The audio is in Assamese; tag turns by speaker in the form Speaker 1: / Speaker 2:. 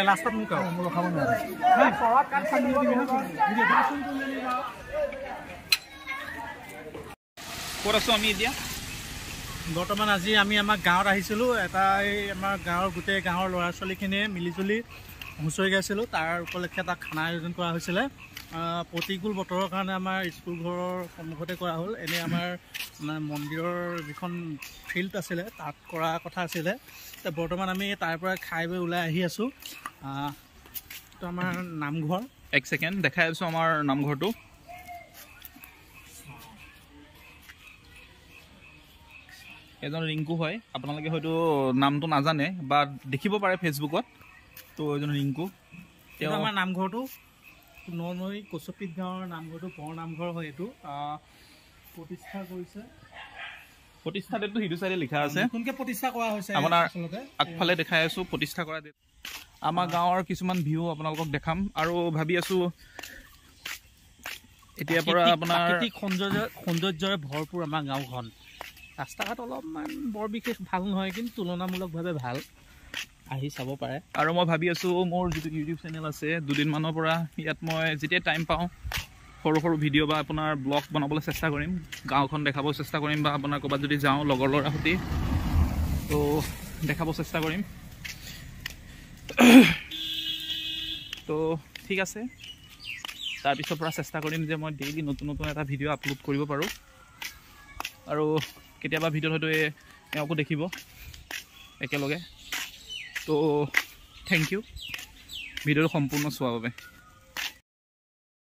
Speaker 1: লাষ্টত মোক মোৰ খাব নোৱাৰে ক'ত আছোঁ আমি এতিয়া বৰ্তমান আজি আমি আমাৰ গাঁৱত আহিছিলোঁ এটা এই আমাৰ গাঁৱৰ গোটেই গাঁৱৰ ল'ৰা ছোৱালীখিনিয়ে মিলিজুলি হুঁচৰি গাইছিলোঁ তাৰ উপলক্ষে এটা খানা আয়োজন কৰা হৈছিলে প্ৰতিকূল বতৰৰ কাৰণে আমাৰ স্কুল ঘৰৰ সন্মুখতে কৰা হ'ল এনেই আমাৰ মন্দিৰৰ যিখন ফিল্ড আছিলে তাত কৰা কথা আছিলে বৰ্তমান আমি তাৰ পৰা খাই বৈ ওলাই আহি আছোঁ এইটো আমাৰ নামঘৰ এক ছেকেণ্ড দেখাই আছোঁ আমাৰ নামঘৰটো এজন ৰিংকু হয় আপোনালোকে হয়তো নামটো নাজানে বা দেখিব পাৰে ফেচবুকত তো এজন ৰিংকু তেওঁ আমাৰ নামঘৰটো ননৈ কচুপিত গাঁৱৰ নামঘৰটো বৰ নামঘৰ হয় এইটো প্ৰতিষ্ঠা কৰিছে প্ৰতিষ্ঠাটো সিটো চাইডে লিখা আছে কোনকে প্ৰতিষ্ঠা কৰা হৈছে আপোনাৰ আগফালে দেখাই আছোঁ প্ৰতিষ্ঠা কৰা আমাৰ গাঁৱৰ কিছুমান ভিউ আপোনালোকক দেখাম আৰু ভাবি আছোঁ এতিয়াৰ পৰা আপোনাৰ প্ৰাকৃতিক সৌন্দৰ্যৰে ভৰপূৰ আমাৰ গাঁওখন ৰাস্তা ঘাট অলপমান বৰ বিশেষ ভাল নহয় কিন্তু তুলনামূলকভাৱে ভাল আহি চাব পাৰে আৰু মই ভাবি আছোঁ মোৰ যিটো ইউটিউব চেনেল আছে দুদিনমানৰ পৰা ইয়াত মই যেতিয়া টাইম পাওঁ সৰু সৰু ভিডিঅ' বা আপোনাৰ ব্লগ বনাবলৈ চেষ্টা কৰিম গাঁওখন দেখাব চেষ্টা কৰিম বা আপোনাৰ ক'ৰবাত যদি যাওঁ লগৰ ল'ৰা সৈতে তো দেখাব চেষ্টা কৰিম তো ঠিক আছে তাৰপিছৰ পৰা চেষ্টা কৰিম যে মই ডেইলি নতুন নতুন এটা ভিডিঅ' আপলোড কৰিব পাৰোঁ আৰু কেতিয়াবা ভিডিঅ'ত হয়তো এওঁকো দেখিব একেলগে তো থেংক ইউ ভিডিঅ'টো সম্পূৰ্ণ চোৱাৰ বাবে